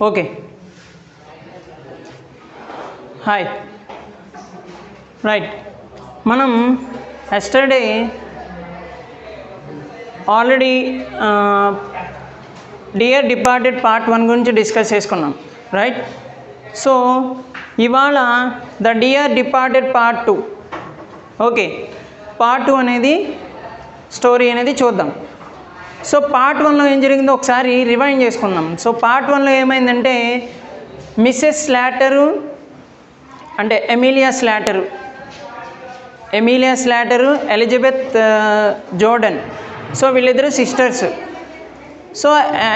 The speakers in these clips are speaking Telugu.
Okay, hi. రైట్, మనం yesterday already dear departed part 1 గురించి డిస్కస్ చేసుకున్నాం, రైట్. సో ఇవాళ the dear departed part 2. Okay, part 2 అనేది స్టోరీ అనేది చూద్దాం. సో పార్ట్ 1లో ఏం జరిగిందో ఒకసారి రివైండ్ చేసుకుందాం. సో పార్ట్ 1లో ఏమైందంటే మిస్సెస్ స్లాటరు అంటే Emilia Slaughter Elizabeth Jordan. So వీళ్ళిద్దరు సిస్టర్స్. సో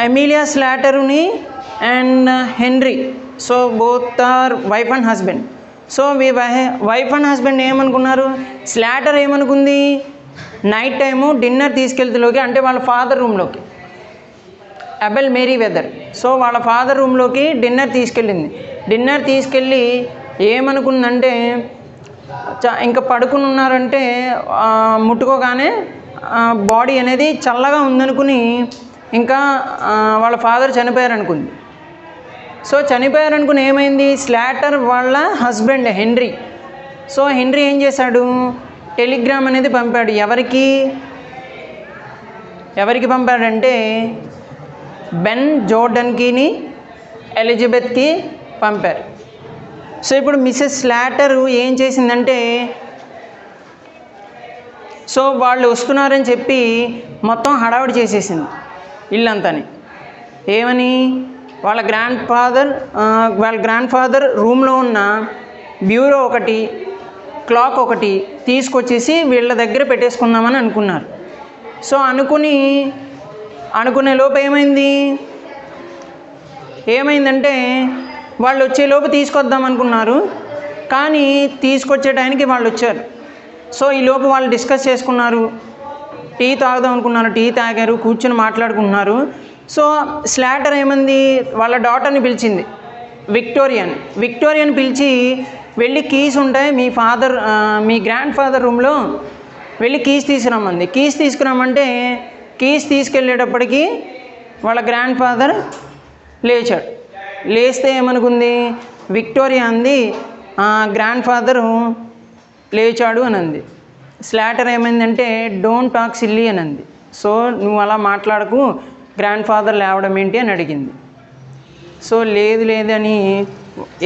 ఎమిలియా స్లాటరుని and Henry, so both are wife and husband. So wife and husband ఏమనుకున్నారు, స్లాటర్ ఏమనుకుంది, నైట్ టైము డిన్నర్ తీసుకెళ్తేలోకి అంటే వాళ్ళ ఫాదర్ రూమ్లోకి, అబెల్ మేరీ వెదర్. సో వాళ్ళ ఫాదర్ రూమ్లోకి డిన్నర్ తీసుకెళ్ళి ఏమనుకుందంటే ఇంకా పడుకుని ఉన్నారంటే ముట్టుకోగానే బాడీ అనేది చల్లగా ఉందనుకుని ఇంకా వాళ్ళ ఫాదర్ చనిపోయారనుకుంది. సో చనిపోయారనుకుని ఏమైంది, స్లాటర్ వాళ్ళ హస్బెండ్ హెన్రీ. సో హెన్రీ ఏం చేశాడు, టెలిగ్రామ్ అనేది పంపాడు. ఎవరికి పంపాడంటే బెన్ జోర్డన్కిని ఎలిజబెత్కి పంపారు. సో ఇప్పుడు మిస్సెస్ స్లాటరు ఏం చేసిందంటే, సో వాళ్ళు వస్తున్నారని చెప్పి మొత్తం హడావిడి చేసేసింది ఇల్లంతాని. ఏమని, వాళ్ళ గ్రాండ్ ఫాదర్ రూమ్లో ఉన్న బ్యూరో ఒకటి, క్లాక్ ఒకటి తీసుకొచ్చేసి వీళ్ళ దగ్గర పెట్టేసుకుందామని అనుకున్నారు. సో అనుకునే లోపు ఏమైందంటే వాళ్ళు వచ్చేలోపు తీసుకొద్దాం అనుకున్నారు, కానీ తీసుకొచ్చే టైంకి వాళ్ళు వచ్చారు. సో ఈలోపు వాళ్ళు డిస్కస్ చేసుకున్నారు, టీ తాగుదాం అనుకున్నారు, టీ తాగారు, కూర్చొని మాట్లాడుకున్నారు. సో స్లాటర్ ఏమంది, వాళ్ళ డాటర్ని పిలిచింది, విక్టోరియాని పిలిచి వెళ్ళి కీస్ ఉంటాయి మీ గ్రాండ్ ఫాదర్ రూమ్లో, వెళ్ళి కీస్ తీసుకురమ్మంది. కీస్ తీసుకురమ్మంటే కీస్ తీసుకెళ్ళేటప్పటికి వాళ్ళ గ్రాండ్ ఫాదర్ లేస్తే ఏమనుకుంది, విక్టోరియా అంది గ్రాండ్ ఫాదరు లేచాడు అని అంది. స్లాటర్ ఏమైందంటే డోంట్ టాక్ సిల్లీ అని అంది. సో నువ్వు అలా మాట్లాడకు, గ్రాండ్ ఫాదర్ లేవడం ఏంటి అని అడిగింది. సో లేదని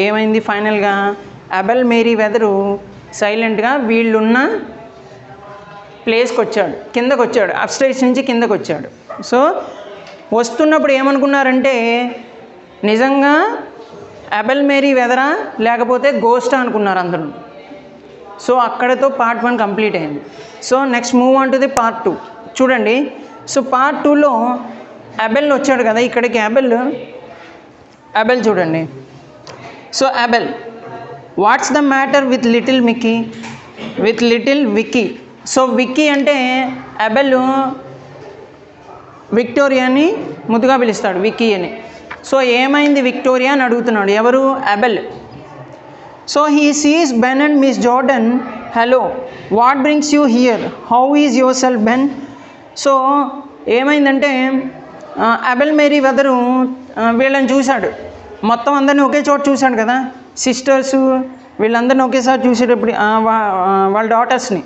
ఏమైంది, ఫైనల్గా అబెల్ మేరీ వెదరు సైలెంట్గా వీళ్ళున్న ప్లేస్కి వచ్చాడు, కిందకు వచ్చాడు, అప్స్టైర్స్ నుంచి కిందకు వచ్చాడు. సో వస్తున్నప్పుడు ఏమనుకున్నారంటే నిజంగా అబెల్ మేరీ వెదరా లేకపోతే గోస్టా అనుకున్నారు అందరూ. సో అక్కడతో పార్ట్ 1 కంప్లీట్ అయింది. So next move on to the part 2 చూడండి. సో పార్ట్ 2లో అబెల్ వచ్చాడు కదా ఇక్కడికి. అబెల్ చూడండి. So Abel, what's the matter with little Vicky. So Vicky అంటే అబెల్ విక్టోరియాని ముద్దుగా పిలుస్తాడు విక్కీ అని. సో ఏమైంది విక్టోరియా అని అడుగుతున్నాడు ఎవరు, Abel. So he sees Ben and miss Jordan. Hello, what brings you here, how is your self Ben. So ఏమైందంటే అబెల్ మేరీ వెదరు వీళ్ళని చూశాడు, మొత్తం అందరినీ ఒకే చోట చూశాడు కదా, సిస్టర్సు వీళ్ళందరినీ ఒకేసారి చూసేటప్పుడు వాళ్ళ డాటర్స్ని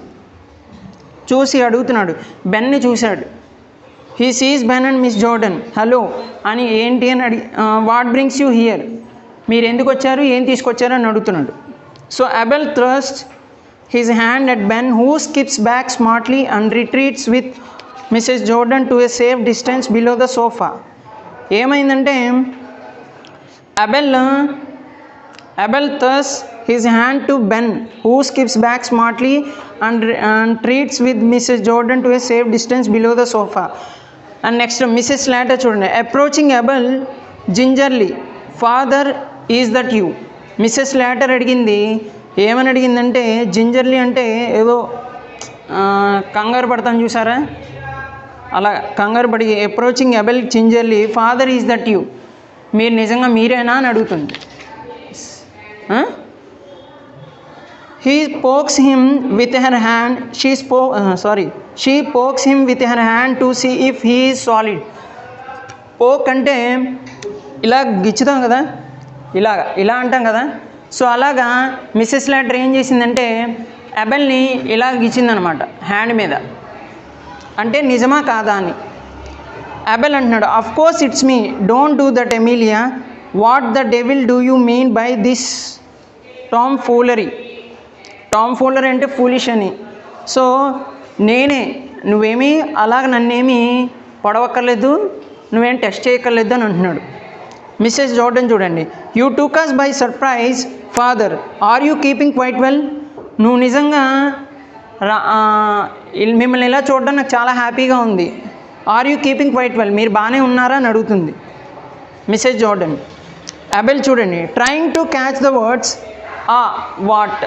చూసి అడుగుతున్నాడు, బెన్ని చూశాడు. He sees Ben and miss Jordan, hello అని ఏంటి అని వాట్ బ్రింగ్స్ యూ హియర్, మీరు ఎందుకు వచ్చారు, ఏం తీసుకొచ్చారు అని అడుగుతున్నాడు. So Abel thrust his hand at Ben, who skips back smartly and retreats with Mrs Jordan to a safe distance below the sofa. ఏమైందంటే Abel thrust his hand to Ben, who skips back smartly and treats with Mrs Jordan to a safe distance below the sofa. And next Mrs Slaughter చూడండి. Approaching Abel gingerly, father is that you. Mrs Slaughter ఏమని అడిగిందంటే జింజర్లీ అంటే ఏదో కంగారు పడతాను చూసారా, అలా కంగారు పడి approaching Abel gingerly, father is that you, మీరు నిజంగా మీరేనా అని అడుగుతుంది. He pokes him with her hand. She pokes him with her hand to see if he is solid. Poke అంటే ఇలా గిచ్చుతాం కదా, ఇలా అంటాం కదా. సో అలాగా మిస్సెస్ స్లాటర్ ఏం చేసిందంటే అబెల్ని ఇలా గిచ్చిందనమాట హ్యాండ్ మీద. అంటే నిజమా కాదా అని. అబెల్ అంటున్నాడు, of course it's me, don't do that Emilia, what the devil do you mean by this tomfoolery. Tomfoolery అంటే ఫూలిష్ అని. సో నేనే, నువ్వేమీ అలాగ నన్నేమీ పొడవక్కర్లేదు, నువ్వేం టెస్ట్ చేయక్కర్లేదు అని అంటున్నాడు. మిస్సెస్ జోర్డన్ చూడండి, you took us by surprise father, are you keeping quite well. నువ్వు నిజంగా మిమ్మల్ని ఇలా చూడడం నాకు చాలా హ్యాపీగా ఉంది. Are you keeping quite well, మీరు బాగానే ఉన్నారా అని అడుగుతుంది మిస్సెస్ జోర్డన్. అబెల్ చూడండి, trying to catch the words what,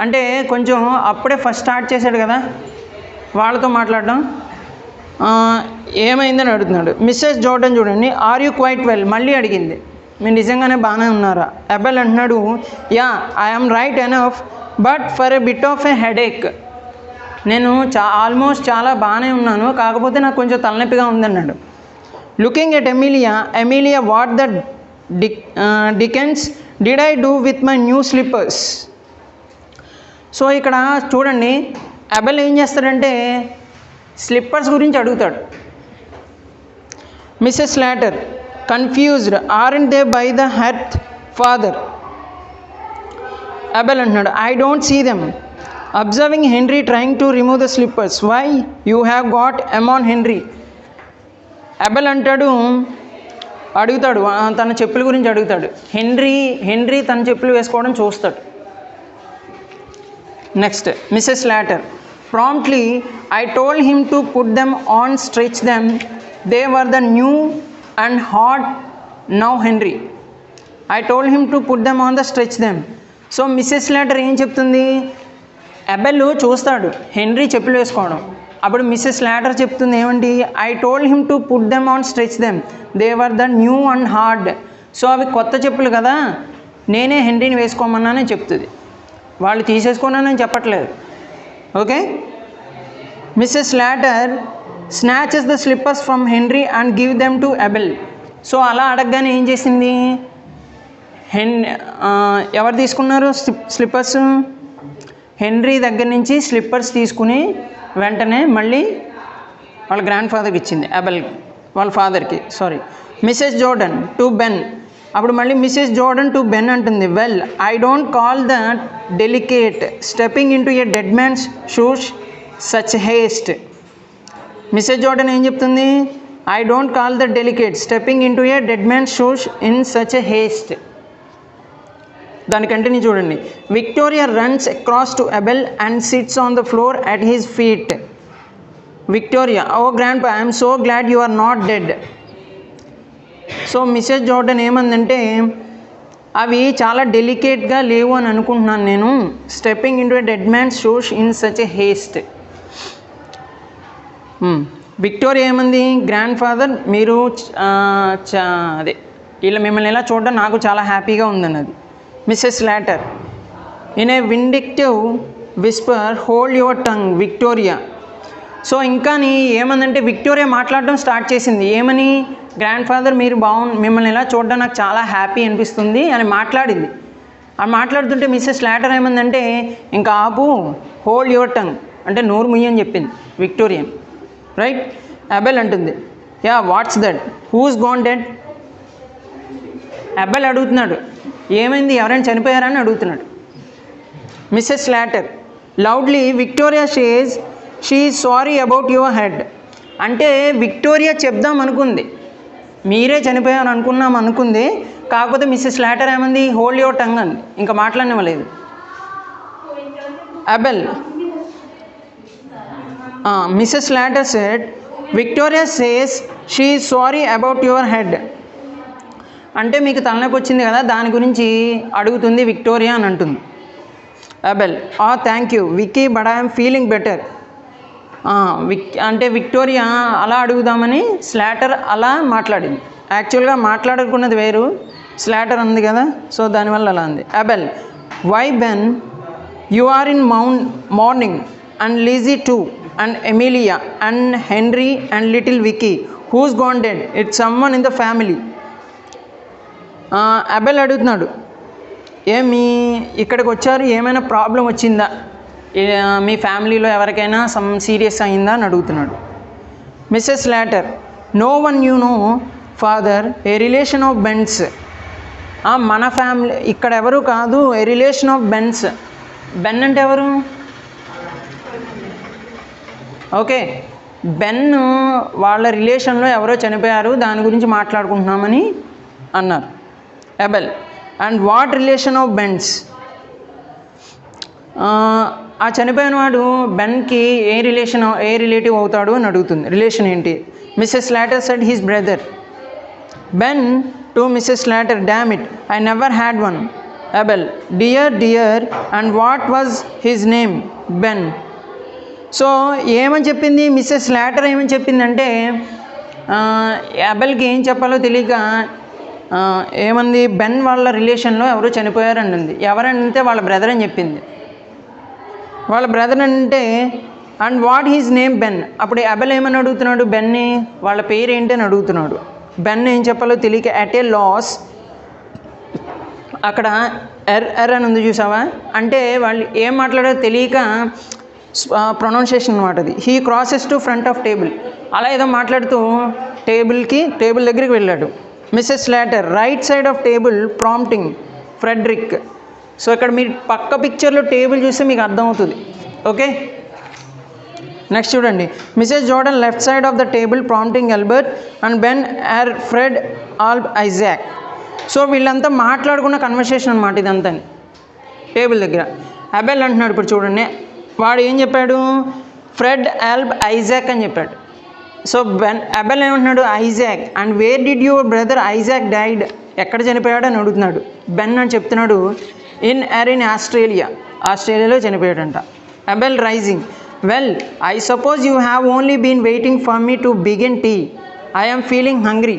అంటే కొంచెం అప్పుడే ఫస్ట్ స్టార్ట్ చేశాడు కదా వాళ్ళతో మాట్లాడడం. ఏమైందని అడుగుతున్నాడు. మిస్సెస్ జోర్డన్ చూడండి, ఆర్ యూ క్వైట్ వెల్, మళ్ళీ అడిగింది, మీరు నిజంగానే బాగానే ఉన్నారా. అబెల్ అంటున్నాడు, yeah I'm right enough but for a bit of a headache. నేను ఆల్మోస్ట్ చాలా బాగానే ఉన్నాను, కాకపోతే నాకు కొంచెం తలనొప్పిగా ఉందన్నాడు. Looking at Emilia what the dickens did I do with my new slippers. So ఇక్కడ చూడండి అబెల్ ఏం చేస్తాడంటే స్లిప్పర్స్ గురించి అడుగుతాడు. Mrs Slaughter confused, aren't they by the hearth father. Abel అంటున్నాడు, I don't see them. Observing Henry trying to remove the slippers, why you have got ఎమాన్ హెన్రీ. అబెల్ అడుగుతాడు తన చెప్పుల గురించి అడుగుతాడు. హెన్రీ తన చెప్పులు వేసుకోవడం చూస్తాడు. Next Mrs Slaughter, promptly I told him to put them on, stretch them, they were the new and hot now Henry. I told him to put them on the stretch them. So Mrs Slaughter ఏం చెప్తుంది, అబెల్ చూస్తాడు హెన్రీ చెప్పులు వేసుకోవడం. అప్పుడు మిస్సెస్ స్లాటర్ చెప్తుంది ఏమండి, I told him to put them on, stretch them, they were the new and hard. So అవి కొత్త చెప్పులు కదా, నేనే హెన్రీని వేసుకోమన్నానని చెప్తుంది, వాళ్ళు తీసేసుకోనని చెప్పట్లేదు. Okay. Mrs Slaughter snatches the slippers from Henry and give them to Abel. So అలా అడగగానే ఏం చేసింది, ఎవరు తీసుకున్నారు స్లిప్పర్స్, హెన్రీ దగ్గర నుంచి స్లిప్పర్స్ తీసుకుని వెంటనే మళ్ళీ వాళ్ళ గ్రాండ్ ఫాదర్కి ఇచ్చింది, అబెల్ వాళ్ళ ఫాదర్కి. మిస్సెస్ జోర్డన్ టు బెన్, అప్పుడు మళ్ళీ మిస్సెస్ జోర్డన్ టు బెన్ అంటుంది, well I don't call the delicate stepping into a dead man's shoes such haste. Mrs Jordan ఏం చెప్తుంది, I don't call the delicate stepping into a dead man's shoes in such a haste. దాని కంటిన్యూ చూడండి, Victoria runs across to Abel and sits on the floor at his feet. Victoria, oh grandpa, I'm so glad you are not dead. So Mrs Jordan ఏమందంటే అవి చాలా డెలికేట్గా లేవు అని అనుకుంటున్నాను నేను, stepping into a dead man's shoes in such a haste. Victoria ఏమంది, గ్రాండ్ ఫాదర్ మీరు అదే ఇలా మిమ్మల్ని ఎలా చూడడం నాకు చాలా హ్యాపీగా ఉందన్నది. Mrs Slaughter in a vindictive whisper, hold your tongue Victoria. So ఇంకా ఏమందంటే విక్టోరియా మాట్లాడడం స్టార్ట్ చేసింది, ఏమని, గ్రాండ్ ఫాదర్ మీరు మిమ్మల్ని ఎలా చూడడం నాకు చాలా హ్యాపీ అనిపిస్తుంది అని మాట్లాడింది. అది మాట్లాడుతుంటే మిస్సెస్ స్లాటర్ ఏమందంటే ఇంకా ఆపు, హోల్డ్ యువర్ టంగ్ అంటే నోరు ముయ్యని చెప్పింది విక్టోరియా. రైట్. అబెల్ అంటుంది, yeah what's that, who's gone dead. Abel అడుగుతున్నాడు ఏమైంది, ఎవరైనా చనిపోయారని అడుగుతున్నాడు. Mrs Slaughter loudly, Victoria says she is sorry about your head. అంటే విక్టోరియా చెప్దాం అనుకుంది, మీరే చనిపోయారు అనుకుంది, కాకపోతే మిస్సెస్ స్లాటర్ ఏమంది, హోల్డ్ యువర్ టంగ్ అంది, ఇంకా మాట్లాడనివ్వలేదు. Abel, Mrs Slaughter said Victoria says she is sorry about your head. అంటే మీకు తలనొప్పి వచ్చింది కదా దాని గురించి అడుగుతుంది విక్టోరియా అని అంటుంది. Abel, thank you Vicky but I'm feeling better. అంటే విక్టోరియా అలా అడుగుదామని స్లాటర్ అలా మాట్లాడింది, యాక్చువల్గా మాట్లాడుకున్నది వేరు, స్లాటర్ ఉంది కదా, సో దానివల్ల అలా ఉంది. Abel, why Ben you are in mourning and Lizzie too and Emilia and Henry and little Vicky, who's gone dead, it's someone in the family. Abel అడుగుతున్నాడు, మీ ఇక్కడికి వచ్చారు, ఏమైనా ప్రాబ్లం వచ్చిందా, మీ ఫ్యామిలీలో ఎవరికైనా సమ్ సీరియస్ అయిందా అని అడుగుతున్నాడు. Mrs Slaughter, no one you know father, a relation of Ben's. మన ఫ్యామిలీ ఇక్కడ ఎవరు కాదు, a relation of Ben's. Ben అంటే ఎవరు? ఓకే, బెన్ వాళ్ళ రిలేషన్లో ఎవరో చనిపోయారు, దాని గురించి మాట్లాడుకుంటున్నామని అన్నారు Abel. And what relation of Ben's, ఆ చనిపోయిన వాడు బెన్కి ఏ రిలేటివ్ అవుతాడు అని అడుగుతుంది. రిలేషన్ ఏంటి? Mrs Slaughter said his brother. Ben to Mrs Slaughter, damn it, I never had one. Abel, dear, and what was his name? Ben. So ఏమని చెప్పింది మిస్సెస్ స్లాటర్? ఏమని చెప్పిందంటే అబెల్కి ఏం చెప్పాలో తెలియక ఏమంది, బెన్ వాళ్ళ రిలేషన్లో ఎవరో చనిపోయారు అంటుంది. ఎవరంటే వాళ్ళ బ్రదర్ అని చెప్పింది. వాళ్ళ బ్రదర్ అంటే and what his name? Ben. అప్పుడు అబెల్ ఏమని అడుగుతున్నాడు బెన్ని, వాళ్ళ పేరు ఏంటి అని అడుగుతున్నాడు. బెన్ ఏం చెప్పాలో తెలియక అట్ ఏ లాస్, అక్కడ ఎర్ అని ఉంది చూసావా, అంటే వాళ్ళు ఏం మాట్లాడారో తెలియక ప్రొనౌన్సియేషన్ అనమాట అది. He crosses to front of table, అలా ఏదో మాట్లాడుతూ టేబుల్ దగ్గరికి వెళ్ళాడు. Mrs Slaughter, right side of table, prompting Frederick. So ఇక్కడ మీరు పక్క పిక్చర్లో టేబుల్ చూస్తే మీకు అర్థమవుతుంది. ఓకే, నెక్స్ట్ చూడండి. Mrs Jordan, left side of the table, prompting Elbert and Ben or Fred Alb Isaac. So వీళ్ళంతా మాట్లాడుకున్న కన్వర్సేషన్ అనమాట ఇదంతా టేబుల్ దగ్గర. అబెల్ అంటున్నాడు, ఇప్పుడు చూడండి, వాడు ఏం చెప్పాడు? ఫ్రెడ్ ఆల్బ్ ఐజాక్ అని చెప్పాడు. సో అబెల్ ఏమంటున్నాడు? Isaac. And where did your brother Isaac died, ఎక్కడ చనిపోయాడు అని అడుగుతున్నాడు. బెన్ అని చెప్తున్నాడు, ఇన్ ఆస్ట్రేలియాలో చనిపోయాడంట. Abel rising, well I suppose you have only been waiting for me to begin tea, I am feeling hungry.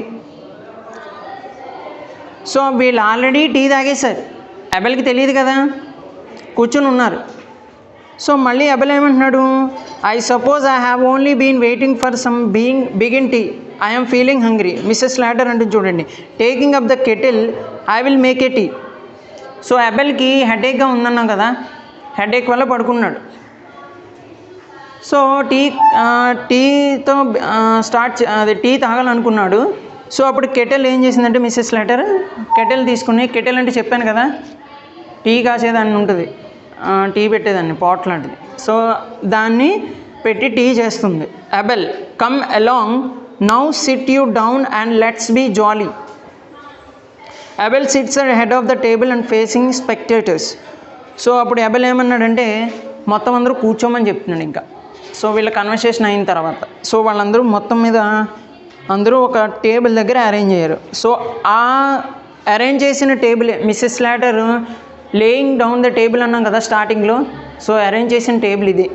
So వీళ్ళు ఆల్రెడీ టీ తాగేశారు, అబెల్కి తెలియదు కదా, కూర్చుని ఉన్నారు. సో మళ్ళీ అబెల్ ఏమంటున్నాడు? I suppose I have only been waiting for some begin tea, I am feeling hungry. Mrs Slaughter అంటుంది చూడండి, taking up the kettle, I will make a tea. So అబెల్కి హెడేక్గా ఉందన్నాం కదా, హెడేక్ వల్ల పడుకున్నాడు. సో టీతో అదే టీ తాగాలనుకున్నాడు. సో అప్పుడు కెటిల్ ఏం చేసిందంటే మిస్సెస్ స్లాటర్ కెటిల్ తీసుకుని, కెటిల్ అంటే చెప్పాను కదా టీ కాసేదాన్ని ఉంటుంది, టీ పెట్టేదాన్ని పాట్ లాంటిది. సో దాన్ని పెట్టి టీ చేస్తుంది. Abel, come along now, sit you down and let's be jolly. Abel sits at head of the table and facing spectators. So అప్పుడు అబెల్ ఏమన్నాడంటే మొత్తం అందరూ కూర్చోమని చెప్తున్నాడు ఇంకా. సో వీళ్ళ కన్వర్సేషన్ అయిన తర్వాత సో వాళ్ళందరూ మొత్తం మీద అందరూ ఒక టేబుల్ దగ్గర అరేంజ్ అయ్యారు. సో ఆ అరేంజ్ చేసిన టేబులే Mrs Slaughter laying down the table అన్నాం కదా స్టార్టింగ్లో. సో అరేంజ్ చేసిన టేబుల్ ఇది.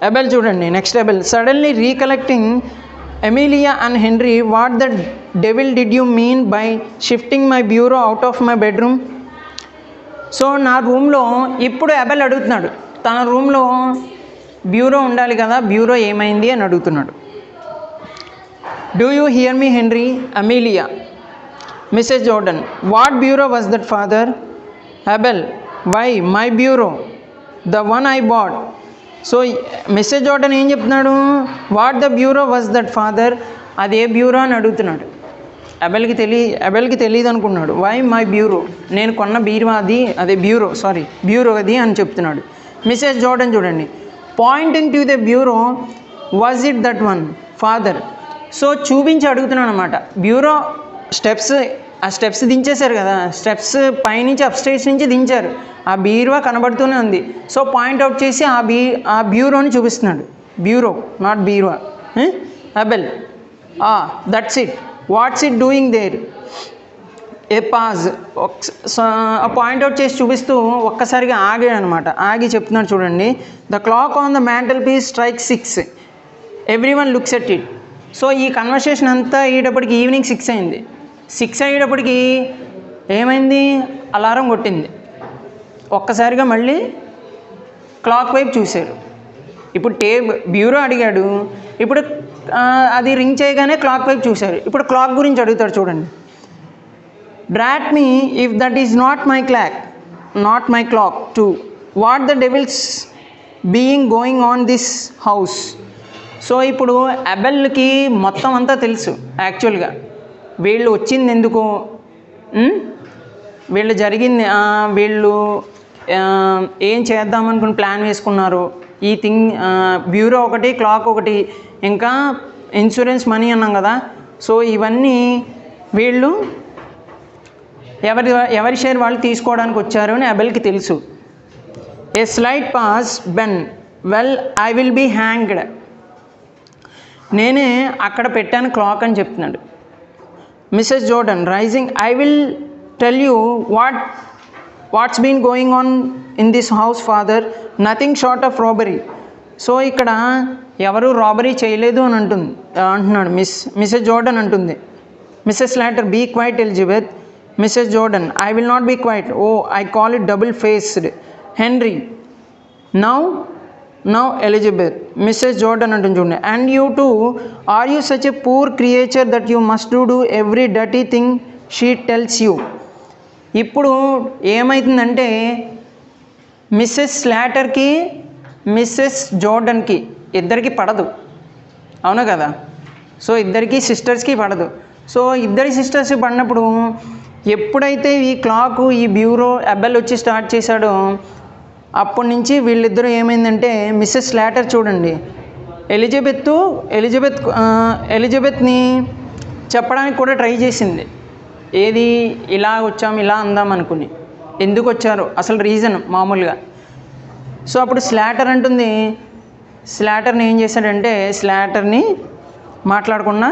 అబెల్ చూడండి, next Abel, suddenly recollecting Emilia and Henry, what the devil did you mean by shifting my bureau out of my bedroom. So నా రూమ్లో ఇప్పుడు అబెల్ అడుగుతున్నాడు, తన రూమ్లో బ్యూరో ఉండాలి కదా, బ్యూరో ఏమైంది అని అడుగుతున్నాడు. Do you hear me Henry? Amelia. Mrs Jordan, what bureau was that father? Abel, why my bureau, the one I bought. So Mrs Jordan ఏం చెప్తున్నాడు? What the bureau was that father, అది ఏ బ్యూరో అని అడుగుతున్నాడు. అబెల్కి తెలియదు అనుకున్నాడు. వై మై బ్యూరో, నేను కొన్న బీరువా అది, అదే బ్యూరో అది అని చెప్తున్నాడు. మిస్సెస్ జోర్డన్ చూడండి, pointing to the bureau, was it that one father. So చూపించి అడుగుతున్నాను అనమాట. బ్యూరో స్టెప్స్ దించేశారు కదా, స్టెప్స్ పైనుంచి అప్స్టైర్స్ నుంచి దించారు, ఆ బీరువా కనబడుతూనే ఉంది. సో పాయింట్అవుట్ చేసి ఆ బ్యూరోని చూపిస్తున్నాడు. బ్యూరో, నాట్ బీరువా. Abel, that's it, what's it doing there. A pause, point out చేసి చూపిస్తూ ఒక్కసారిగా ఆగాడు అనమాట. ఆగి చెప్తున్నాడు చూడండి, the clock on the mantelpiece strike 6, everyone looks at it. So ఈ కన్వర్సేషన్ అంతా అయ్యేటప్పటికి ఈవినింగ్ 6 అయింది. 6 అయ్యేటప్పటికి ఏమైంది? అలారం కొట్టింది. ఒక్కసారిగా మళ్ళీ క్లాక్ వైపు చూశారు. ఇప్పుడు బ్యూరో అడిగాడు, ఇప్పుడు అది రింగ్ చేయగానే క్లాక్ వైపు చూశారు. ఇప్పుడు క్లాక్ గురించి అడుగుతాడు చూడండి. Drat me if that is not my clock too. What the devil's being going on this house? So ఇప్పుడు అబెల్కి మొత్తం అంతా తెలుసు. యాక్చువల్గా వీళ్ళు వచ్చింది ఎందుకు, వీళ్ళు జరిగింది, వీళ్ళు ఏం చేద్దామనుకుని ప్లాన్ వేసుకున్నారు, ఈ థింగ్ బ్యూరో ఒకటి, క్లాక్ ఒకటి, ఇంకా ఇన్సూరెన్స్ మనీ అన్నాం కదా. సో ఇవన్నీ వీళ్ళు ఎవరి షేర్ వాళ్ళు తీసుకోవడానికి వచ్చారు అని అబెల్కి తెలుసు. A slight pause Ben, well I will be hanged. నేనే అక్కడ పెట్టాను క్లాక్ అని చెప్తున్నాడు. Mrs Jordan rising, I will tell you what's been going on in this house father, nothing short of robbery. So ఇక్కడ ఎవరు రాబరీ చేయలేదు అని అంటున్నాడు. మిసెస్ జోర్డన్ అంటుంది. Mrs Slaughter, be quiet Elizabeth. Mrs Jordan, I will not be quiet. Oh I call it double faced. Henry, now Elizabeth. Mrs Jordan అంటుంది చూడండి. And you too, are you such a poor creature that you must do every dirty thing she tells you. ఇప్పుడు ఏమవుతుందంటే మిస్సెస్ స్లాటర్కి మిస్సెస్ జోర్డన్కి ఇద్దరికి పడదు, అవును కదా. సో ఇద్దరికి సిస్టర్స్కి పడదు. సో ఇద్దరి సిస్టర్స్కి పడినప్పుడు ఎప్పుడైతే ఈ క్లాకు, ఈ బ్యూరో అబెల్ వచ్చి స్టార్ట్ చేశాడో అప్పటి నుంచి వీళ్ళిద్దరూ ఏమైందంటే, మిస్సెస్ స్లాటర్ చూడండి ఎలిజబెత్ని చెప్పడానికి కూడా ట్రై చేసింది. ఏది, ఇలా వచ్చాము, ఇలా అందాం అనుకుని, ఎందుకు వచ్చారు అసలు రీజన్ మామూలుగా. సో అప్పుడు స్లాటర్ అంటుంది, స్లాటర్ని ఏం చేశాడంటే స్లాటర్ని మాట్లాడకుండా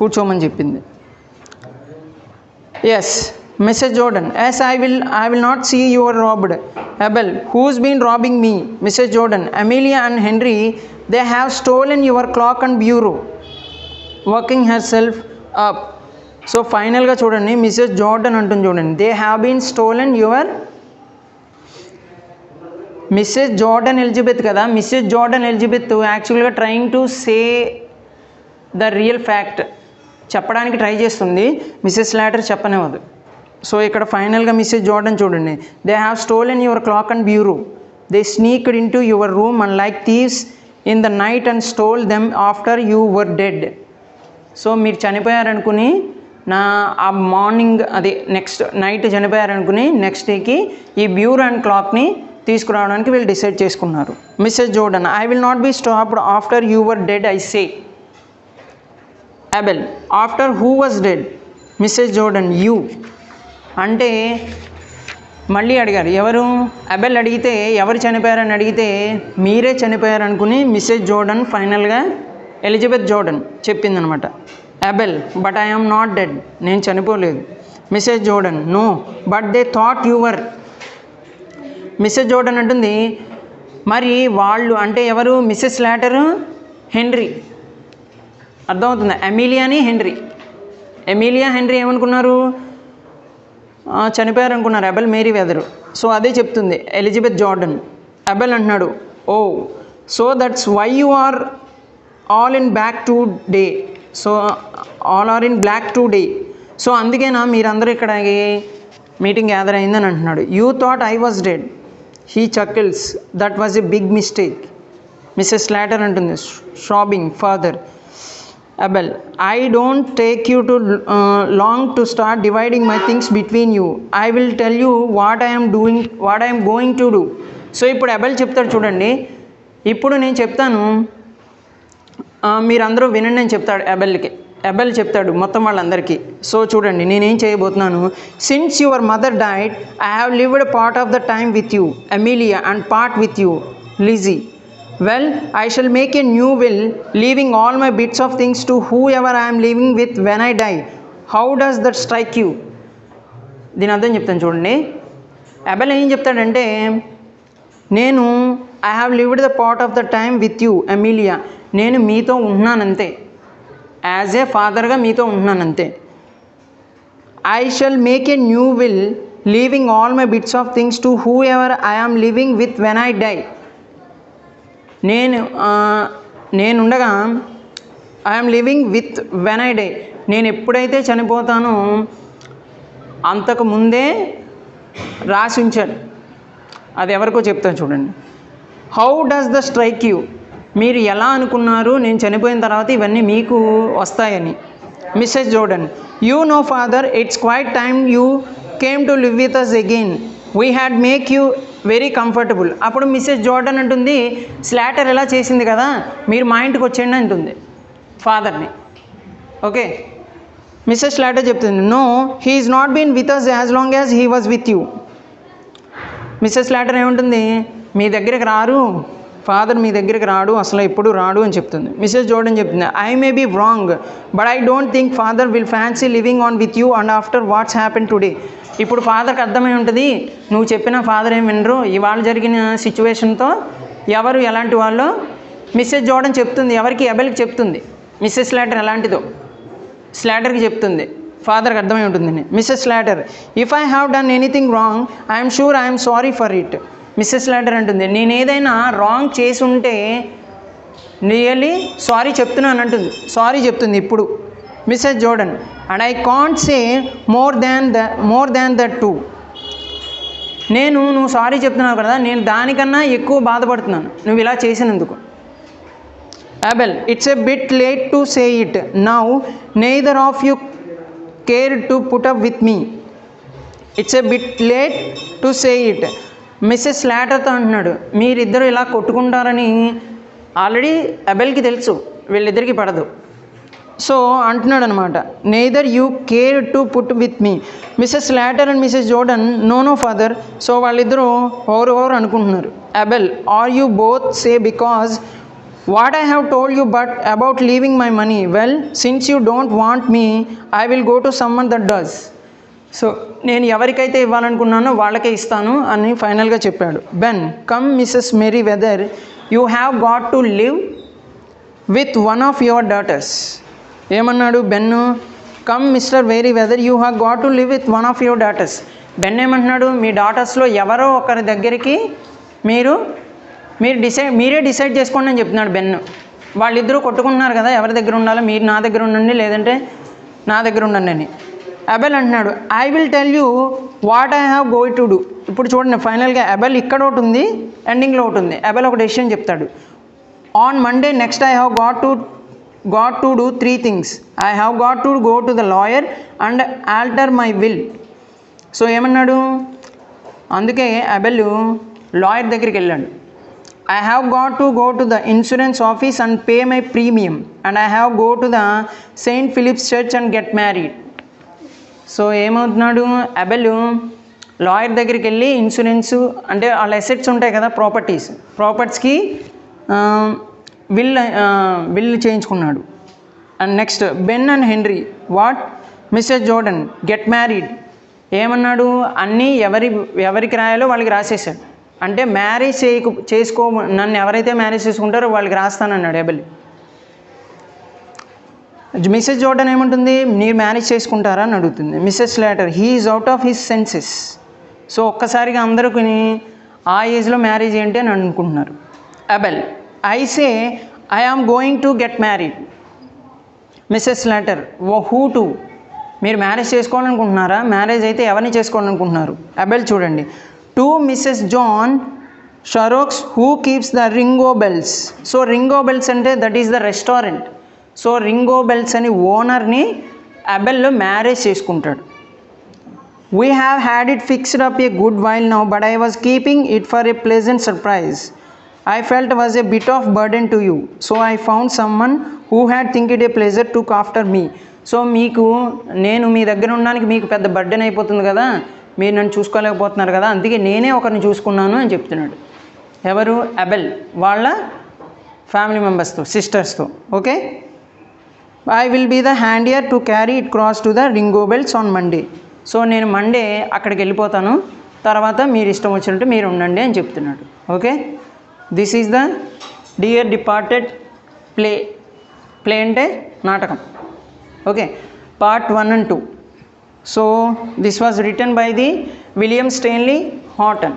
కూర్చోమని చెప్పింది. Yes Mrs Jordan, yes I will not see your robbed Abel, who's been robbing me. Mrs Jordan, Amelia and Henry, they have stolen your clock and bureau, working herself up. So ఫైనల్గా చూడండి, మిస్సెస్ జోర్డన్ అంటుంది చూడండి, they have been stolen your, Mrs Jordan Elizabeth కదా, మిస్సెస్ జోర్డన్ ఎలిజబెత్ యాక్చువల్గా trying to say the real fact చెప్పడానికి ట్రై చేస్తుంది, మిస్సెస్ స్లాటర్ చెప్పనివ్వదు. సో ఇక్కడ ఫైనల్గా మిస్సెస్ జోర్డన్ చూడండి, they have stolen your clock and bureau, they sneaked into your room and like thieves in the night and stole them after you were dead. So మీరు చనిపోయారనుకుని ఆ మార్నింగ్, అది నెక్స్ట్ నైట్ చనిపోయారనుకుని నెక్స్ట్ డేకి ఈ బ్యూరో అండ్ క్లాక్ని తీసుకురావడానికి వీళ్ళు డిసైడ్ చేసుకున్నారు. Mrs Jordan, I will not be stopped after you were dead I say. Abel, after who was dead. Mrs Jordan, you. అంటే మళ్ళీ అడిగారు, ఎవరు, అబెల్ అడిగితే ఎవరు చనిపోయారని అడిగితే మీరే చనిపోయారనుకుని మిస్సెస్ జోర్డన్ ఫైనల్గా ఎలిజబెత్ జోర్డన్ చెప్పిందనమాట. Abel, but I am not dead, నేను చనిపోలేదు. Mrs Jordan, no but they thought you were. Mrs Jordan అంటుంది, మరి వాళ్ళు అంటే ఎవరు, మిస్సెస్ స్లాటర్, హెన్రీ. అర్థమవుతుంది, అమీలియాని హెన్రీ. ఎమిలియా హెన్రీ ఏమనుకున్నారు, చనిపోయారు అనుకున్నారు, అబెల్ మేరీ వెదరు. సో అదే చెప్తుంది ఎలిజబెత్ జోర్డన్. అబెల్ అంటున్నాడు, oh so that's why you are all in black today. So all are in black today. So అందుకేనా మీరందరూ ఇక్కడ మీటింగ్ గ్యాదర్ అయిందని అంటున్నాడు. You thought I was dead. He chuckles, that was a big mistake. Mrs Slaughter అంటుంది, షాబింగ్ father. Abel, I don't take you to long to start dividing my things between you. I will tell you what I am going to do. So ఇప్పుడు అబెల్ చెప్తాడు చూడండి, ఇప్పుడు నేను చెప్తాను, మీరందరూ వినండి అని చెప్తాడు అబెల్కి. అబెల్ చెప్తాడు మొత్తం వాళ్ళందరికీ. సో చూడండి నేనేం చేయబోతున్నాను. Since your mother died I have lived part of the time with you Amelia and part with you Lizzie. Well, I shall make a new will, leaving all my bits of things to whoever I am living with when I die. How does that strike you? దీని అర్థం చెప్తాను చూడండి. అబెల్ ఏం చెప్తాడంటే, నేను I have lived the part of the time with you Amelia, నేను మీతో ఉంటున్నానంతే, యాజ్ ఏ ఫాదర్గా మీతో ఉంటున్నానంతే. I shall make a new will, leaving all my bits of things to whoever I am living with when I die. నేనుండగా I'm living with when I day, నేను ఎప్పుడైతే చనిపోతానో అంతకు ముందే రాసి ఉంచాడు. అది ఎవరికో చెప్తాను చూడండి. How does the strike you, మీరు ఎలా అనుకున్నారు నేను చనిపోయిన తర్వాత ఇవన్నీ మీకు వస్తాయని. Mrs Jordan, you know father, it's quite time you came to live with us again, we had make you very comfortable. అప్పుడు మిస్సెస్ జోర్డన్ అంటుంది, స్లాటర్ ఎలా చేసింది కదా, మీరు మా ఇంటికి వచ్చేయండి అంటుంది ఫాదర్ని. ఓకే, మిస్సెస్ స్లాటర్ చెప్తుంది, no he is not been with us as long as he was with you. Missus slaughter ఏముంటుంది, మీ దగ్గరికి రారు ఫాదర్, మీ దగ్గరికి రాడు, అసలు ఎప్పుడు రాడు అని చెప్తుంది. మిస్సెస్ జోర్డన్ చెప్తుంది, I may be wrong but I don't think father will fancy living on with you and after what's happen today. ఇప్పుడు ఫాదర్కి అర్థమై ఉంటుంది, నువ్వు చెప్పిన ఫాదర్ ఏం వినరు, ఇవాళ జరిగిన సిచ్యువేషన్తో ఎవరు ఎలాంటి వాళ్ళు. మిస్సెస్ జోర్డన్ చెప్తుంది ఎవరికి, అబెల్కి చెప్తుంది. మిస్సెస్ స్లాటర్ ఎలాంటిదో స్లాటర్కి చెప్తుంది, ఫాదర్కి అర్థమై ఉంటుందని. Mrs Slaughter, if I have done anything wrong I'm sure I'm sorry for it. Mrs Slaughter అంటుంది, నేను ఏదైనా రాంగ్ చేసి ఉంటే రియల్లీ సారీ చెప్తున్నాను అంటుంది, సారీ చెప్తుంది ఇప్పుడు Mrs Jordan. And I can't say more than that too. నువ్వు సారీ చెప్తున్నావు కదా, నేను దానికన్నా ఎక్కువ బాధపడుతున్నాను నువ్వు ఇలా చేసినందుకు. Abel, it's a bit late to say it now, neither of you care to put up with me. It's a bit late to say it. Mrs స్లాటర్తో అంటున్నాడు, మీరిద్దరు ఇలా కొట్టుకుంటారని ఆల్రెడీ అబెల్కి తెలుసు, వీళ్ళిద్దరికి పడదు. సో అంటున్నాడు అనమాట, neither you care to put with me. Mrs Slaughter and Mrs Jordan, no father. So వాళ్ళిద్దరూ ఓవర్ అనుకుంటున్నారు. Abel, are you both say because what I have told you but about leaving my money, well since you don't want me I will go to someone that does. So నేను ఎవరికైతే ఇవ్వాలనుకున్నానో వాళ్ళకే ఇస్తాను అని ఫైనల్గా చెప్పాడు. Ben, come Mrs Merryweather, you have got to live with one of your daughters. ఏమన్నాడు Ben, come Mr very weather, you have got to live with one of your daughters. Ben ఏమంటున్నాడు, మీ డాటర్స్లో ఎవరో ఒకరి దగ్గరికి మీరే డిసైడ్ చేసుకోండి అని చెప్తున్నాడు బెన్ను. వాళ్ళిద్దరూ కొట్టుకుంటున్నారు కదా, ఎవరి దగ్గర ఉండాలో, మీరు నా దగ్గర ఉండండి లేదంటే నా దగ్గర ఉండండి అని. అబెల్ అంటున్నాడు, I will tell you what I have going to do. ఇప్పుడు చూడండి ఫైనల్గా అబెల్ ఇక్కడ ఒకటి ఉంది, ఎండింగ్లో ఒకటి ఉంది. అబెల్ ఒక డెసిషన్ చెప్తాడు. On Monday next I have got to do 3 things. I have got to go to the lawyer and alter my will. So ఏమన్నాడు, అందుకే అబెల్ లాయర్ దగ్గరికి వెళ్ళాడు. I have got to go to the insurance office and pay my premium and I have go to the St. Philip's Church and get married. So ఏమవుతున్నాడు, అబెల్ లాయర్ దగ్గరికి వెళ్ళి ఇన్సూరెన్సు అంటే వాళ్ళ అసెట్స్ ఉంటాయి కదా, ప్రాపర్టీస్కి బిల్ చేయించుకున్నాడు. And next Ben and Henry, what Mrs Jordan get married. ఏమన్నాడు, అన్నీ ఎవరికి రాయాలో వాళ్ళకి రాసేసాడు. అంటే మ్యారేజ్ చేసుకో, నన్ను ఎవరైతే మ్యారేజ్ చేసుకుంటారో వాళ్ళకి రాస్తానన్నాడు అబెల్. మిస్సెస్ జోర్డన్ ఏముంటుంది, మీరు మ్యారేజ్ చేసుకుంటారా అని అడుగుతుంది. Mrs Slaughter, he is out of his senses. So ఒక్కసారిగా అందరికీ ఆ ఏజ్లో మ్యారేజ్ ఏంటి అని అనుకుంటున్నారు. Abel, I say I am going to get married. Mrs Slaughter, who to, మీరు మ్యారేజ్ చేసుకోవాలనుకుంటున్నారా, మ్యారేజ్ అయితే ఎవరిని చేసుకోవాలనుకుంటున్నారు. అబెల్ చూడండి, to Mrs John Sharrocks who keeps the Ringo Bells. So Ringo Bells అంటే that is the restaurant. So Ringo Bells అని ఓనర్ని అబెల్లో మ్యారేజ్ చేసుకుంటాడు. We have had it fixed up a good while now but I was keeping it for a pleasant surprise. I felt was a bit of burden to you, so I found someone who had think it A pleasure took after me. So నేను మీ దగ్గర ఉండడానికి మీకు పెద్ద బర్డెన్ అయిపోతుంది కదా, మీరు నన్ను చూసుకోలేకపోతున్నారు కదా, అందుకే నేనే ఒకరిని చూసుకున్నాను అని చెప్తున్నాడు. ఎవరు, అబెల్ వాళ్ళ ఫ్యామిలీ మెంబర్స్తో, సిస్టర్స్తో. Okay, I will be the handier to carry it cross to the Ringo Bells on Monday. So నేను మండే అక్కడికి వెళ్ళిపోతాను, తర్వాత మీరు ఇష్టం వచ్చినట్టు మీరు ఉండండి అని చెప్తున్నాడు. Okay, this is the dear departed play అంటే నాటకం. Okay, part 1 and 2. So this was written by the William Stanley Houghton.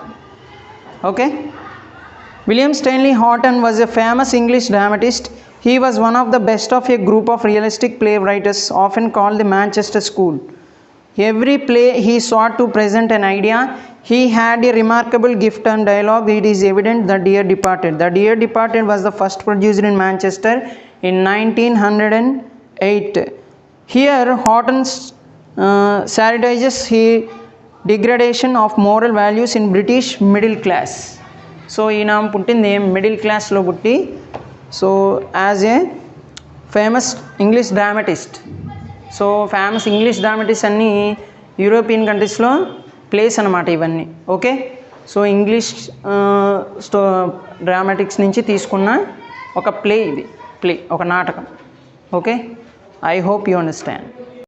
Okay, William Stanley Houghton was a famous English dramatist. He was one of the best of a group of realistic playwrights often called the Manchester School. Every play he sought to present an idea. He had a remarkable gift and dialogue. It is evident The Dear Departed. The Dear Departed was the first produced in Manchester in 1908. Here Houghton satirizes the degradation of moral values in British middle class. So ఈయన పుట్టింది మిడిల్ క్లాస్లో పుట్టి so as a famous English dramatist. So famous English dramatist అన్నీ యూరోపియన్ కంట్రీస్లో ప్లేస్ అన్నమాట ఇవన్నీ. ఓకే, సో ఇంగ్లీష్ డ్రామాటిక్స్ నుంచి తీసుకున్న ఒక ప్లే, ఇది ప్లే ఒక నాటకం. Okay, I hope you understand.